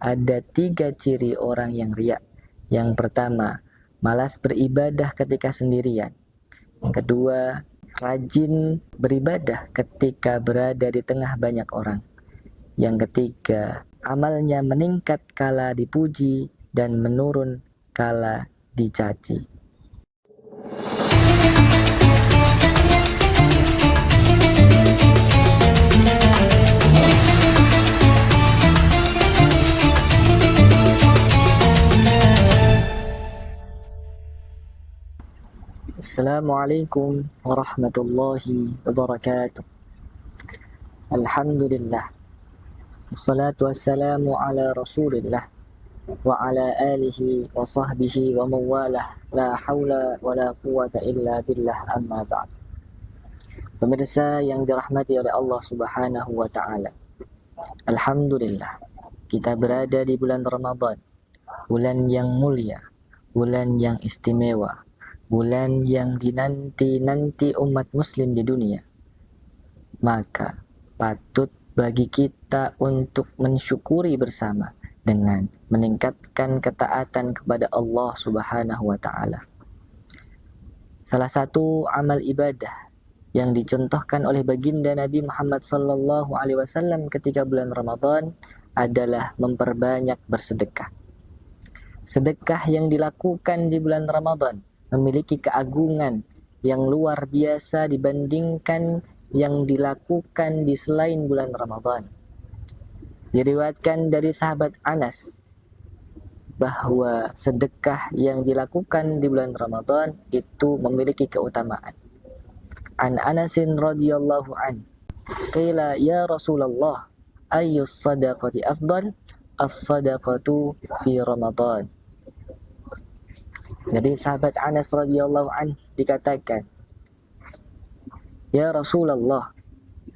ada 3 ciri orang yang riya. Yang pertama, malas beribadah ketika sendirian. Yang kedua, rajin beribadah ketika berada di tengah banyak orang. Yang ketiga, amalnya meningkat kala dipuji dan menurun kala dicaci. Assalamualaikum warahmatullahi wabarakatuh. Alhamdulillah. Wassalatu wassalamu ala Rasulillah wa ala alihi wa sahbihi wa mawalah. La haula wa la quwata illa billah, amma ba'd. Pemirsa yang dirahmati oleh Allah Subhanahu wa taala. Alhamdulillah, kita berada di bulan Ramadan, bulan yang mulia, bulan yang istimewa, bulan yang dinanti-nanti umat muslim di dunia. Maka patut bagi kita untuk mensyukuri bersama dengan meningkatkan ketaatan kepada Allah Subhanahu wa taala. Salah satu amal ibadah yang dicontohkan oleh baginda Nabi Muhammad sallallahu alaihi wasallam ketika bulan Ramadan adalah memperbanyak bersedekah. Sedekah yang dilakukan di bulan Ramadan memiliki keagungan yang luar biasa dibandingkan yang dilakukan di selain bulan Ramadan. Diriwayatkan dari sahabat Anas bahwa sedekah yang dilakukan di bulan Ramadan itu memiliki keutamaan. An Anasin radhiyallahu an, qila ya Rasulullah, ayyus sadaqati afdal? As-sadaqatu fi Ramadan. Jadi sahabat Anas radhiyallahu an dikatakan, ya Rasulullah,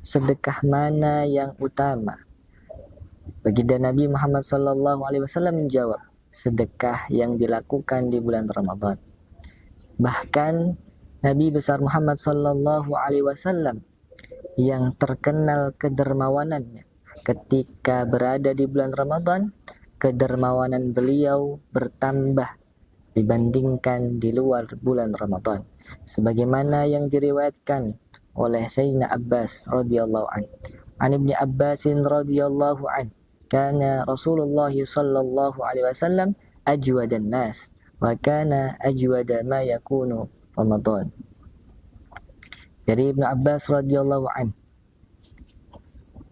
sedekah mana yang utama? Baginda Nabi Muhammad sallallahu alaihi wasallam menjawab, sedekah yang dilakukan di bulan Ramadan. Bahkan Nabi besar Muhammad sallallahu alaihi wasallam yang terkenal kedermawanannya ketika berada di bulan Ramadan, kedermawanan beliau bertambah dibandingkan di luar bulan Ramadan, sebagaimana yang diriwayatkan oleh Sayyidina Abbas radhiyallahu an. An Ibnu Abbas radhiyallahu an, kana Rasulullah sallallahu alaihi wasallam ajwadan nas wa kana ajwada ma yakunu Ramadan. Dari Ibnu Abbas radhiyallahu an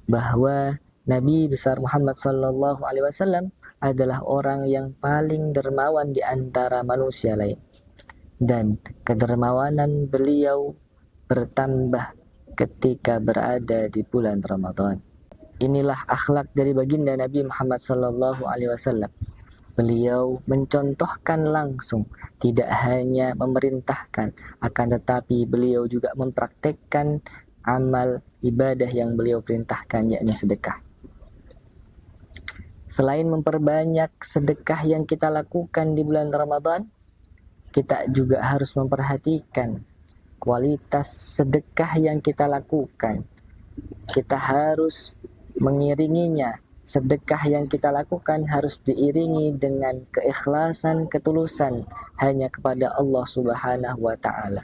bahwa Nabi besar Muhammad sallallahu alaihi wasallam adalah orang yang paling dermawan di antara manusia lain, dan kedermawanan beliau bertambah ketika berada di bulan Ramadan. Inilah akhlak dari baginda Nabi Muhammad sallallahu alaihi wasallam. Beliau mencontohkan langsung, tidak hanya memerintahkan, akan tetapi beliau juga mempraktekkan amal ibadah yang beliau perintahkan, yakni sedekah. Selain memperbanyak sedekah yang kita lakukan di bulan Ramadan, kita juga harus memperhatikan kualitas sedekah yang kita lakukan. Kita harus mengiringinya. Sedekah yang kita lakukan harus diiringi dengan keikhlasan, ketulusan hanya kepada Allah Subhanahu wa taala.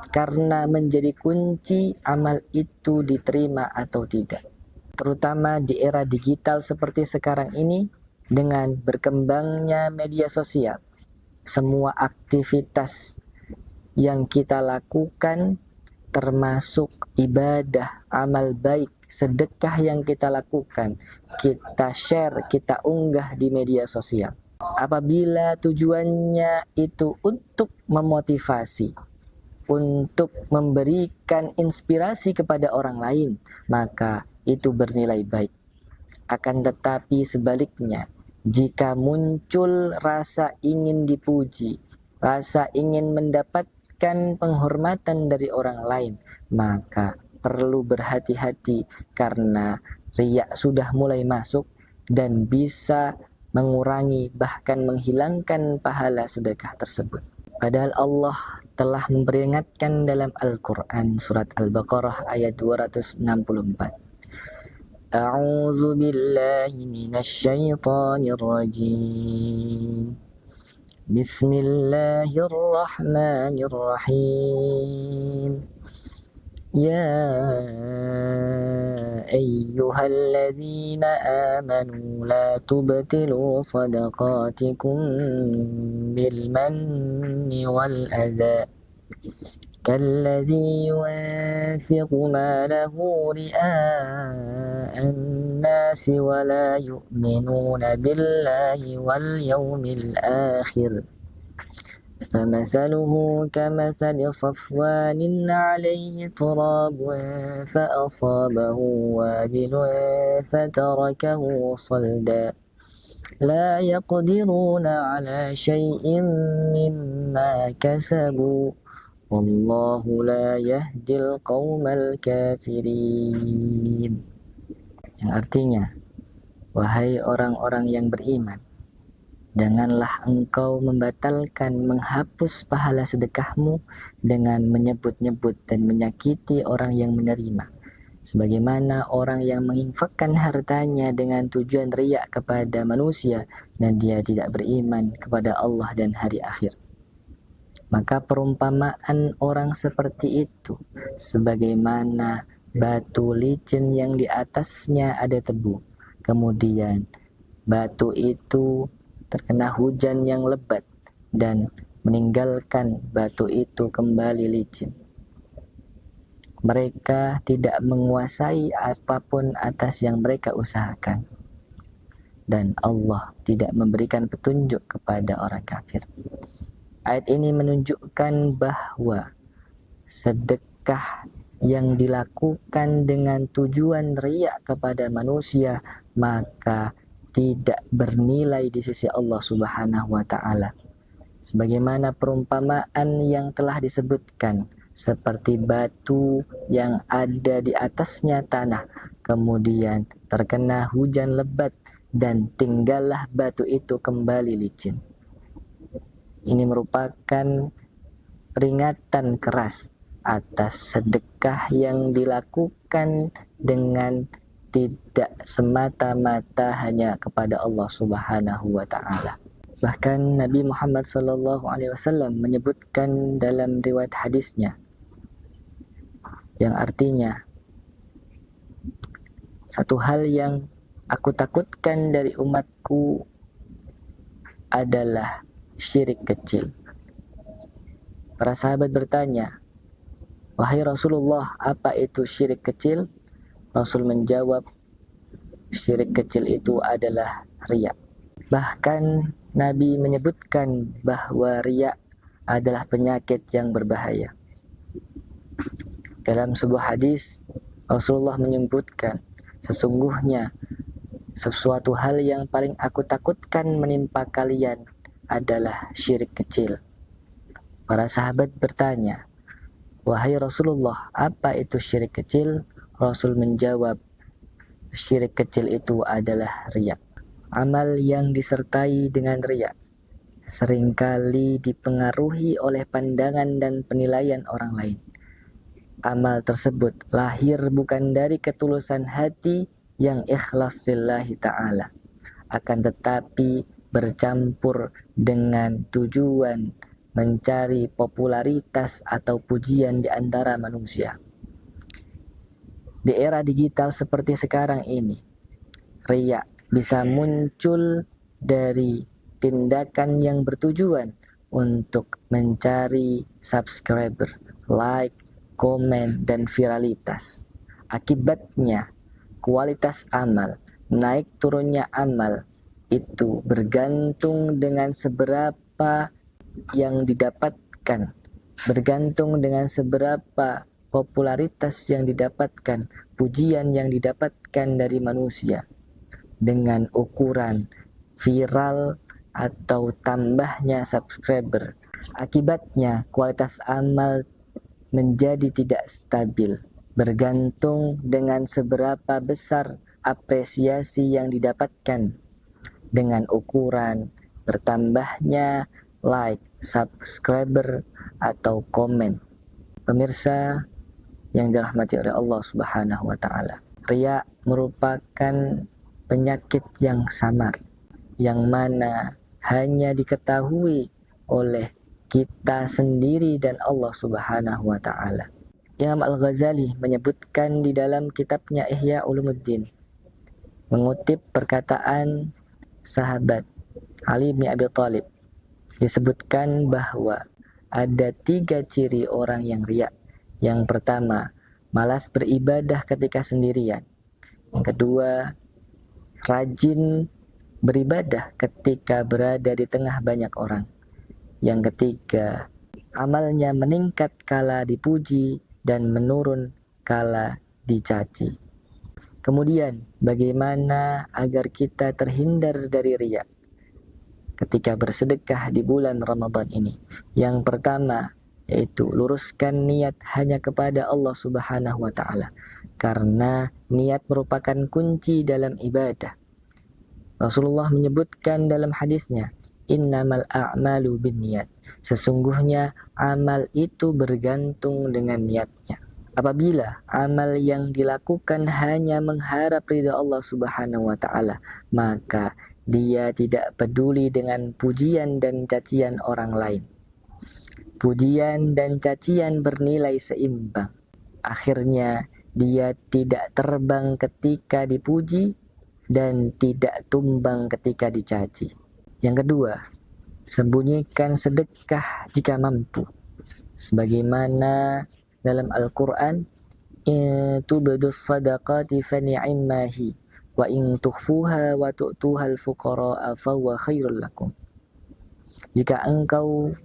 Karena menjadi kunci amal itu diterima atau tidak. Terutama di era digital seperti sekarang ini, dengan berkembangnya media sosial, semua aktivitas yang kita lakukan termasuk ibadah, amal baik, sedekah yang kita lakukan, kita share, kita unggah di media sosial. Apabila tujuannya itu untuk memotivasi, untuk memberikan inspirasi kepada orang lain, maka itu bernilai baik. Akan tetapi sebaliknya, jika muncul rasa ingin dipuji, rasa ingin mendapatkan penghormatan dari orang lain, maka perlu berhati-hati karena riya sudah mulai masuk dan bisa mengurangi bahkan menghilangkan pahala sedekah tersebut. Padahal Allah telah memperingatkan dalam Al-Quran surat Al-Baqarah ayat 264. أعوذ بالله من الشيطان الرجيم بسم الله الرحمن الرحيم يا أيها الذين آمنوا لا تبطلوا صدقاتكم بالمن والأذى كالذي ينفق ماله رئاء الناس ولا يؤمنون بالله واليوم الآخر فمثله كمثل صفوان عليه تراب فأصابه وابل فتركه صلدا لا يقدرون على شيء مما كسبوا والله لا يهدي القوم الكافرين. Yang artinya, wahai orang-orang yang beriman, janganlah engkau membatalkan, menghapus pahala sedekahmu dengan menyebut-nyebut dan menyakiti orang yang menerima. Sebagaimana orang yang menginfakkan hartanya dengan tujuan riak kepada manusia dan dia tidak beriman kepada Allah dan hari akhir. Maka perumpamaan orang seperti itu sebagaimana batu licin yang di atasnya ada tebu. Kemudian batu itu terkena hujan yang lebat dan meninggalkan batu itu kembali licin. Mereka tidak menguasai apapun atas yang mereka usahakan. Dan Allah tidak memberikan petunjuk kepada orang kafir. Ayat ini menunjukkan bahwa sedekah yang dilakukan dengan tujuan riya kepada manusia maka tidak bernilai di sisi Allah Subhanahu wa taala. Sebagaimana perumpamaan yang telah disebutkan, seperti batu yang ada di atasnya tanah, kemudian terkena hujan lebat dan tinggallah batu itu kembali licin. Ini merupakan peringatan keras atas sedekah yang dilakukan dengan tidak semata-mata hanya kepada Allah Subhanahu wa taala. Bahkan Nabi Muhammad SAW menyebutkan dalam riwayat hadisnya yang artinya, satu hal yang aku takutkan dari umatku adalah syirik kecil. Para sahabat bertanya, wahai Rasulullah, apa itu syirik kecil? Rasul menjawab, syirik kecil itu adalah riya. Bahkan Nabi menyebutkan bahwa riya adalah penyakit yang berbahaya. Dalam sebuah hadis, Rasulullah menyebutkan, sesungguhnya sesuatu hal yang paling aku takutkan menimpa kalian adalah syirik kecil. Para sahabat bertanya, wahai Rasulullah, apa itu syirik kecil? Rasul menjawab, syirik kecil itu adalah riya. Amal yang disertai dengan riya seringkali dipengaruhi oleh pandangan dan penilaian orang lain. Amal tersebut lahir bukan dari ketulusan hati yang ikhlas lillahi ta'ala, akan tetapi bercampur dengan tujuan mencari popularitas atau pujian di antara manusia. Di era digital seperti sekarang ini, riya bisa muncul dari tindakan yang bertujuan untuk mencari subscriber, like, komen, dan viralitas. Akibatnya, kualitas amal, naik turunnya amal, itu bergantung dengan seberapa yang didapatkan, bergantung dengan seberapa popularitas yang didapatkan, pujian yang didapatkan dari manusia, dengan ukuran viral atau tambahnya subscriber. Akibatnya kualitas amal menjadi tidak stabil, bergantung dengan seberapa besar apresiasi yang didapatkan, dengan ukuran bertambahnya like, subscriber, atau komen. Pemirsa yang dirahmati oleh Allah Subhanahu wa taala, Riya merupakan penyakit yang samar, yang mana hanya diketahui oleh kita sendiri dan Allah Subhanahu wa Ta'ala. Imam Al-Ghazali menyebutkan di dalam kitabnya Ihya Ulumuddin, mengutip perkataan sahabat Ali bin Abi Thalib, disebutkan bahwa ada 3 ciri orang yang riya. Yang pertama, malas beribadah ketika sendirian. Yang kedua, rajin beribadah ketika berada di tengah banyak orang. Yang ketiga, amalnya meningkat kala dipuji dan menurun kala dicaci. Kemudian, bagaimana agar kita terhindar dari riya ketika bersedekah di bulan Ramadan ini? Yang pertama, yaitu luruskan niat hanya kepada Allah Subhanahu wa Ta'ala, karena niat merupakan kunci dalam ibadah. Rasulullah menyebutkan dalam hadisnya, innamal a'malu binniyat, sesungguhnya amal itu bergantung dengan niatnya. Apabila amal yang dilakukan hanya mengharap ridha Allah Subhanahu wa Ta'ala, maka dia tidak peduli dengan pujian dan cacian orang lain. Pujian dan cacian bernilai seimbang. Akhirnya dia tidak terbang ketika dipuji dan tidak tumbang ketika dicaci. Yang kedua, sembunyikan sedekah jika mampu. Sebagaimana dalam Al-Quran, in tubdus sadaqati fani'immahi wa in tukhfuha wa tu'tuhal fuqara'a fahuwa khairul lakum. Jika engkau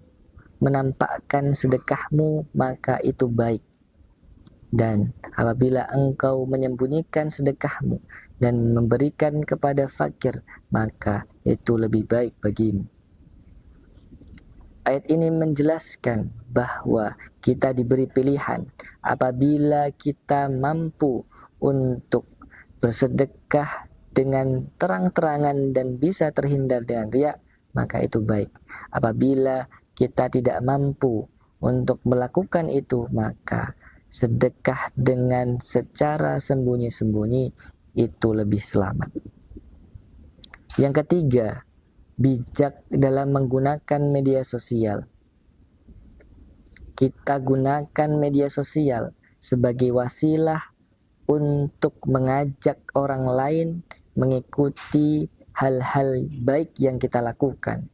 menampakkan sedekahmu, maka itu baik. Dan apabila engkau menyembunyikan sedekahmu dan memberikan kepada fakir, maka itu lebih baik bagimu. Ayat ini menjelaskan bahwa kita diberi pilihan. Apabila kita mampu untuk bersedekah dengan terang-terangan dan bisa terhindar dengan riya, maka itu baik. Apabila kita tidak mampu untuk melakukan itu, maka sedekah dengan secara sembunyi-sembunyi itu lebih selamat. Yang ketiga, bijak dalam menggunakan media sosial. Kita gunakan media sosial sebagai wasilah untuk mengajak orang lain mengikuti hal-hal baik yang kita lakukan,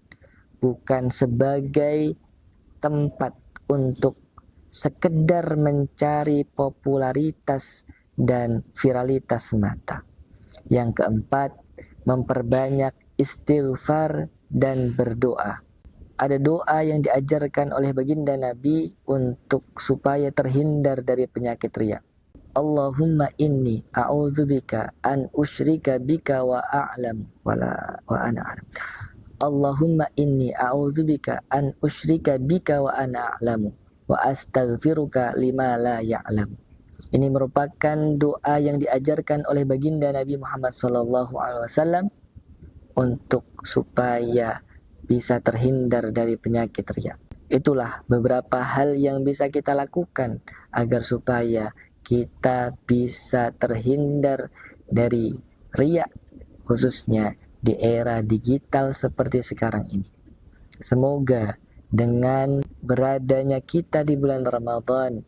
bukan sebagai tempat untuk sekedar mencari popularitas dan viralitas semata. Yang keempat, memperbanyak istighfar dan berdoa. Ada doa yang diajarkan oleh baginda Nabi untuk supaya terhindar dari penyakit riya. Allahumma inni a'udzubika an usyrika bika wa a'lam wa ana a'lam. Allahumma inni a'udzubika an usyrika bika wa ana a'lamu wa astaghfiruka lima la ya'lam. Ini merupakan doa yang diajarkan oleh baginda Nabi Muhammad SAW untuk supaya bisa terhindar dari penyakit riya. Itulah beberapa hal yang bisa kita lakukan agar supaya kita bisa terhindar dari riya, khususnya di era digital seperti sekarang ini. Semoga dengan beradanya kita di bulan Ramadan,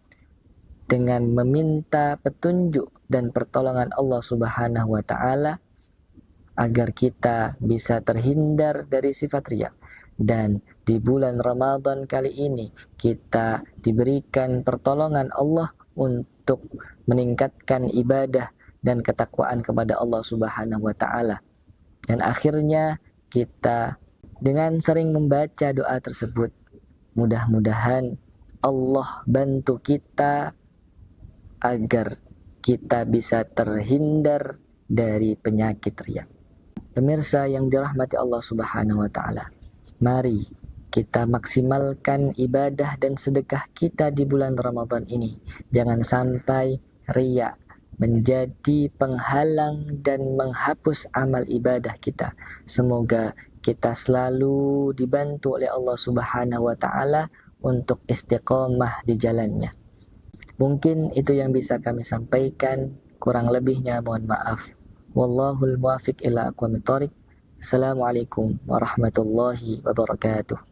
dengan meminta petunjuk dan pertolongan Allah Subhanahu wa Ta'ala, agar kita bisa terhindar dari sifat riya. Dan di bulan Ramadan kali ini kita diberikan pertolongan Allah untuk meningkatkan ibadah dan ketakwaan kepada Allah Subhanahu wa Ta'ala. Dan akhirnya kita dengan sering membaca doa tersebut, mudah-mudahan Allah bantu kita agar kita bisa terhindar dari penyakit riya. Pemirsa yang dirahmati Allah Subhanahu wa Ta'ala, mari kita maksimalkan ibadah dan sedekah kita di bulan Ramadan ini. Jangan sampai riya menjadi penghalang dan menghapus amal ibadah kita. Semoga kita selalu dibantu oleh Allah Subhanahu wa Ta'ala untuk istiqomah di jalannya. Mungkin itu yang bisa kami sampaikan. Kurang lebihnya mohon maaf. Wallahul muwafiq ila aqwamit thoriq. Assalamualaikum warahmatullahi wabarakatuh.